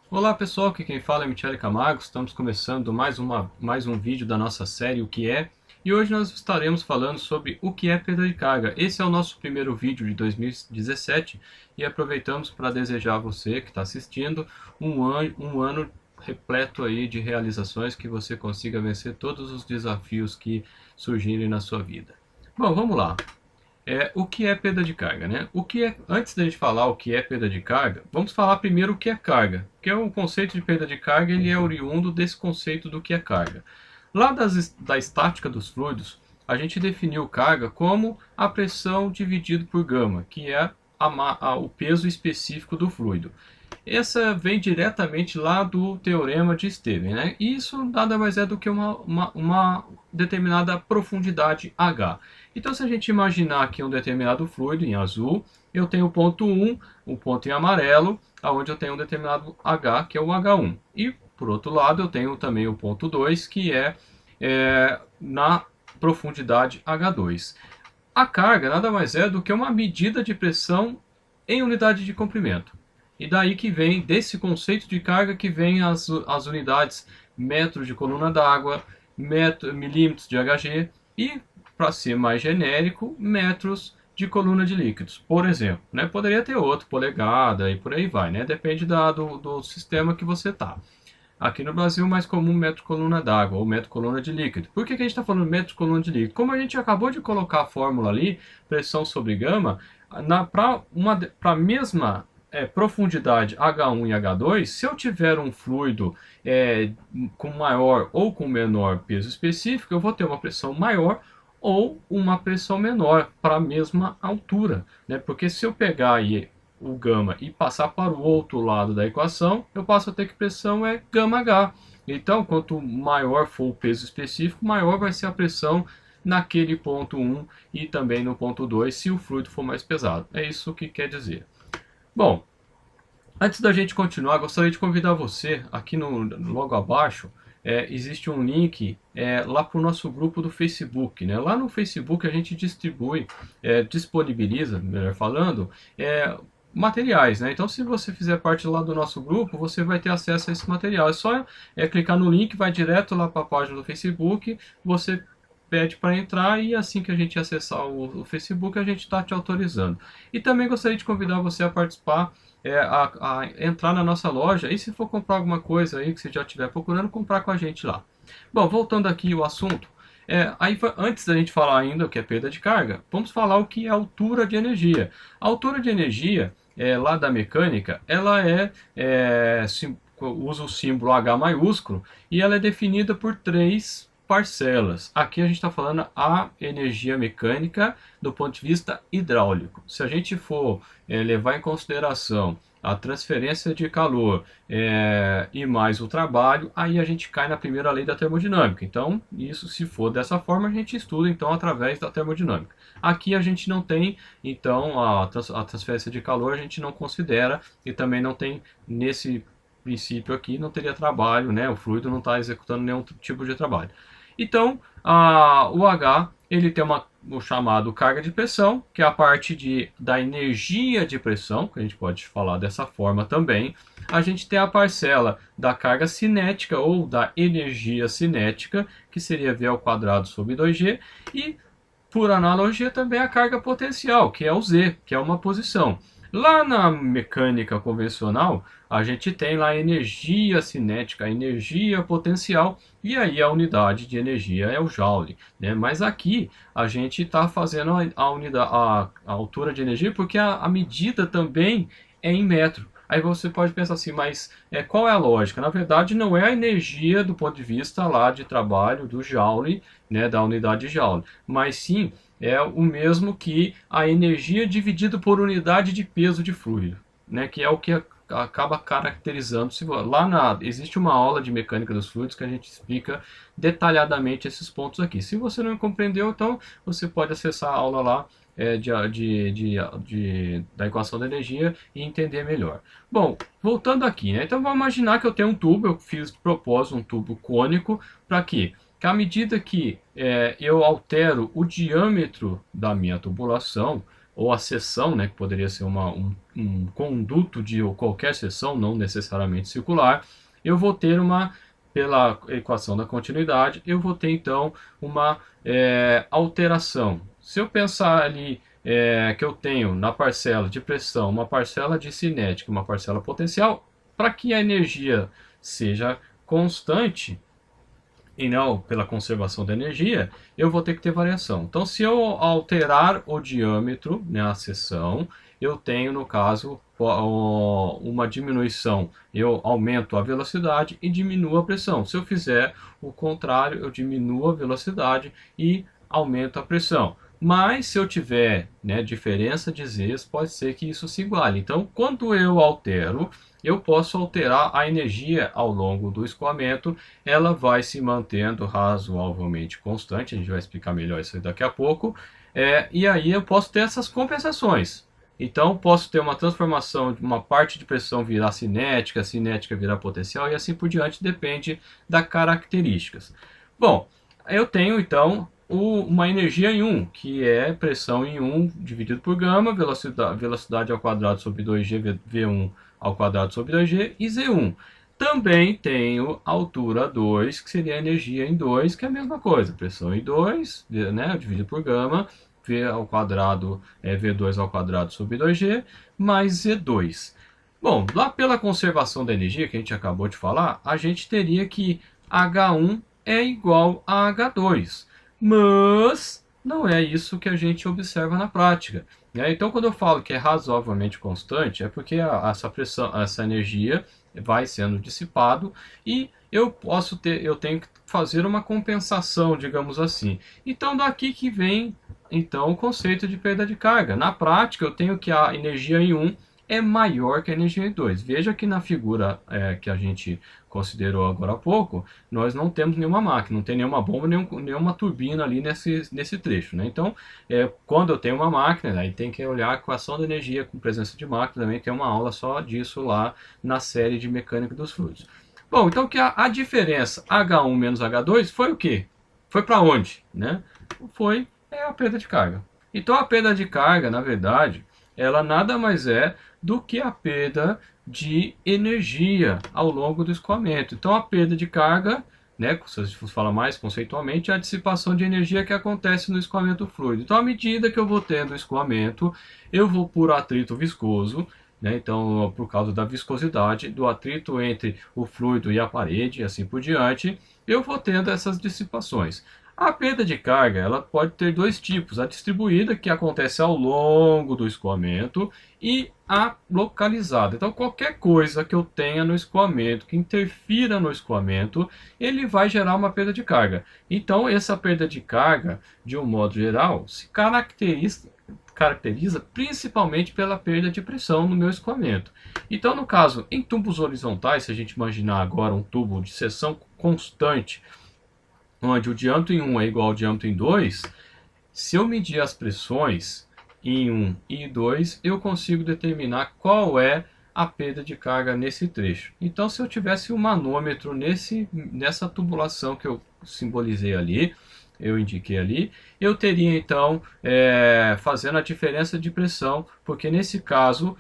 Olá pessoal, aqui quem fala é Michele Camargo, estamos começando mais um vídeo da nossa série O que é? E hoje nós estaremos falando sobre o que é perda de carga. Esse é o nosso primeiro vídeo de 2017 e aproveitamos para desejar a você que está assistindo um ano repleto aí de realizações, que você consiga vencer todos os desafios que surgirem na sua vida. Bom, vamos lá. O que é perda de carga, né? Antes da gente falar o que é perda de carga, vamos falar primeiro o que é carga, porque o conceito de perda de carga ele é oriundo desse conceito do que é carga. Da estática dos fluidos, a gente definiu carga como a pressão dividido por gama, que é o peso específico do fluido. Essa vem diretamente lá do teorema de Stevens, né? E isso nada mais é do que uma determinada profundidade H. Então, se a gente imaginar aqui um determinado fluido em azul, eu tenho o ponto 1, o ponto em amarelo, onde eu tenho um determinado H, que é o H1. E, por outro lado, eu tenho também o ponto 2, que é na profundidade H2. A carga nada mais é do que uma medida de pressão em unidade de comprimento. E daí que vem, desse conceito de carga, que vem as unidades metros de coluna d'água, milímetros de Hg e, para ser mais genérico, metros de coluna de líquidos, por exemplo. Né? Poderia ter outro, polegada e por aí vai, né? Depende do sistema que você está. Aqui no Brasil, mais comum metro coluna d'água ou metro coluna de líquido. Por que a gente está falando metro coluna de líquido? Como a gente acabou de colocar a fórmula ali, pressão sobre gama, para a mesma profundidade H1 e H2, se eu tiver um fluido com maior ou com menor peso específico, eu vou ter uma pressão maior ou uma pressão menor para a mesma altura, né? Porque se eu pegar aí o gama e passar para o outro lado da equação, eu passo a ter que pressão é gama H. Então, quanto maior for o peso específico, maior vai ser a pressão naquele ponto 1 e também no ponto 2, se o fluido for mais pesado. É isso que quer dizer. Bom, antes da gente continuar, gostaria de convidar você, aqui logo abaixo, existe um link lá para o nosso grupo do Facebook. Né? Lá no Facebook a gente disponibiliza, melhor falando, materiais. Né? Então, se você fizer parte lá do nosso grupo, você vai ter acesso a esse material. É só clicar no link, vai direto lá para a página do Facebook, você pede para entrar e assim que a gente acessar o Facebook, a gente está te autorizando. E também gostaria de convidar você a participar, a entrar na nossa loja, e se for comprar alguma coisa aí que você já estiver procurando, comprar com a gente lá. Bom, voltando aqui ao assunto, antes da gente falar ainda o que é perda de carga, vamos falar o que é altura de energia. A altura de energia, lá da mecânica, ela usa o símbolo H maiúsculo e ela é definida por três parcelas. Aqui a gente está falando a energia mecânica do ponto de vista hidráulico. Se a gente for levar em consideração a transferência de calor e mais o trabalho, aí a gente cai na primeira lei da termodinâmica. Então, isso, se for dessa forma, a gente estuda então através da termodinâmica. Aqui a gente não tem, então, a transferência de calor a gente não considera, e também não tem nesse princípio aqui, não teria trabalho, né? O fluido não está executando nenhum tipo de trabalho. Então, o H ele tem o chamado carga de pressão, que é a parte da energia de pressão, que a gente pode falar dessa forma também. A gente tem a parcela da carga cinética ou da energia cinética, que seria V ao quadrado sobre 2G, e por analogia também a carga potencial, que é o Z, que é uma posição. Lá na mecânica convencional, a gente tem lá a energia cinética, a energia potencial, e aí a unidade de energia é o Joule. Né? Mas aqui a gente está fazendo a altura de energia porque a medida também é em metro. Aí você pode pensar assim, mas qual é a lógica? Na verdade, não é a energia do ponto de vista lá de trabalho do Joule, né, da unidade Joule, mas sim é o mesmo que a energia dividida por unidade de peso de fluido, né, que é o que acaba caracterizando. Existe uma aula de mecânica dos fluidos que a gente explica detalhadamente esses pontos aqui. Se você não compreendeu, então você pode acessar a aula lá da equação da energia e entender melhor. Bom, voltando aqui, né? Então vamos imaginar que eu tenho um tubo, eu fiz de propósito um tubo cônico, para quê? Que à medida que eu altero o diâmetro da minha tubulação, ou a seção, né, que poderia ser um conduto de qualquer seção, não necessariamente circular, eu vou ter pela equação da continuidade, eu vou ter então uma alteração. Se eu pensar ali que eu tenho na parcela de pressão uma parcela de cinética, uma parcela potencial, para que a energia seja constante, e não pela conservação da energia, eu vou ter que ter variação. Então, se eu alterar o diâmetro, né, a seção, eu tenho, no caso, uma diminuição. Eu aumento a velocidade e diminuo a pressão. Se eu fizer o contrário, eu diminuo a velocidade e aumento a pressão. Mas se eu tiver, né, diferença de Z's, pode ser que isso se iguale. Então, quando eu altero, eu posso alterar a energia ao longo do escoamento, ela vai se mantendo razoavelmente constante, a gente vai explicar melhor isso daqui a pouco, e aí eu posso ter essas compensações. Então, posso ter uma transformação de uma parte de pressão virar cinética, cinética virar potencial, e assim por diante, depende das características. Bom, eu tenho então uma energia em 1, que é pressão em 1 dividido por gama, velocidade ao quadrado sobre 2g, V1 ao quadrado sobre 2g, e Z1. Também tenho altura 2, que seria a energia em 2, que é a mesma coisa, pressão em 2, né, dividido por gama, V ao quadrado é V2 ao quadrado sobre 2g, mais Z2. Bom, lá pela conservação da energia, que a gente acabou de falar, a gente teria que H1 é igual a H2. Mas não é isso que a gente observa na prática. Então, quando eu falo que é razoavelmente constante, é porque essa pressão, essa energia vai sendo dissipado e eu tenho que fazer uma compensação, digamos assim. Então, daqui que vem então o conceito de perda de carga. Na prática, eu tenho que a energia em 1 é maior que a energia em 2. Veja que na figura que a gente considerou agora há pouco, nós não temos nenhuma máquina, não tem nenhuma bomba, nenhuma turbina ali nesse trecho. Né? Então, quando eu tenho uma máquina, aí tem que olhar a equação da energia com presença de máquina, também tem uma aula só disso lá na série de mecânica dos fluidos. Bom, então que a diferença H1 menos H2 foi o quê? Foi para onde? Né? Foi a perda de carga. Então a perda de carga, na verdade, ela nada mais é do que a perda de energia ao longo do escoamento. Então a perda de carga, né, se a gente for falar mais conceitualmente, é a dissipação de energia que acontece no escoamento fluido. Então à medida que eu vou tendo escoamento, eu vou por atrito viscoso, né, então por causa da viscosidade, do atrito entre o fluido e a parede e assim por diante, eu vou tendo essas dissipações. A perda de carga ela pode ter dois tipos, a distribuída, que acontece ao longo do escoamento, e a localizada. Então, qualquer coisa que eu tenha no escoamento, que interfira no escoamento, ele vai gerar uma perda de carga. Então, essa perda de carga, de um modo geral, se caracteriza principalmente pela perda de pressão no meu escoamento. Então, no caso, em tubos horizontais, se a gente imaginar agora um tubo de seção constante, onde o diâmetro em 1 é igual ao diâmetro em 2, se eu medir as pressões em 1 e 2, eu consigo determinar qual é a perda de carga nesse trecho. Então, se eu tivesse um manômetro nessa tubulação que eu simbolizei ali, eu indiquei ali, eu teria então fazendo a diferença de pressão, porque nesse caso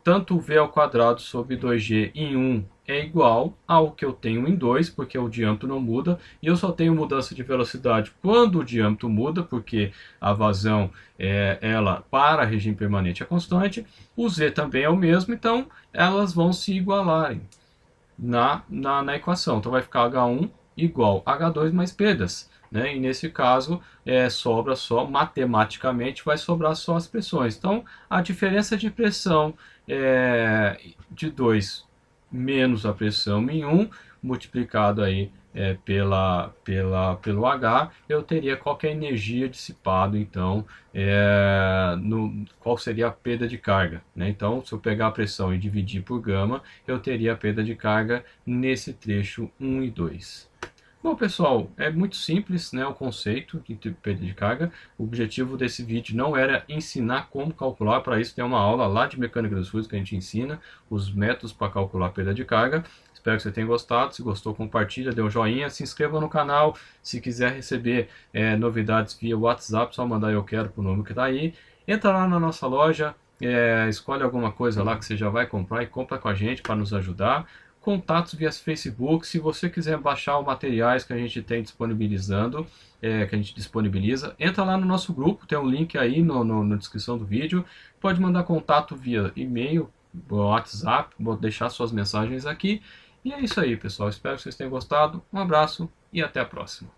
tanto V ao quadrado sobre 2G em 1 é igual ao que eu tenho em 2, porque o diâmetro não muda, e eu só tenho mudança de velocidade quando o diâmetro muda, porque a vazão ela para regime permanente é constante, o Z também é o mesmo, então elas vão se igualarem na equação. Então vai ficar H1 igual a H2 mais perdas. Né? E nesse caso, sobra só, matematicamente, vai sobrar só as pressões. Então, a diferença de pressão de 2 menos a pressão em 1, multiplicado aí pelo H, eu teria qualquer energia dissipada, então, qual seria a perda de carga. Né? Então, se eu pegar a pressão e dividir por gama, eu teria a perda de carga nesse trecho 1 e 2. Bom, pessoal, é muito simples, né, o conceito de perda de carga. O objetivo desse vídeo não era ensinar como calcular, para isso tem uma aula lá de mecânica dos fluidos que a gente ensina os métodos para calcular a perda de carga. Espero que você tenha gostado. Se gostou, compartilha, dê um joinha, se inscreva no canal. Se quiser receber novidades via WhatsApp, só mandar eu quero para o número que está aí. Entra lá na nossa loja, escolhe alguma coisa lá que você já vai comprar e compra com a gente para nos ajudar. Contatos via Facebook, se você quiser baixar os materiais que a gente tem disponibilizando, que a gente disponibiliza, entra lá no nosso grupo, tem um link aí na descrição do vídeo, pode mandar contato via e-mail, WhatsApp, vou deixar suas mensagens aqui. E é isso aí, pessoal, espero que vocês tenham gostado, um abraço e até a próxima.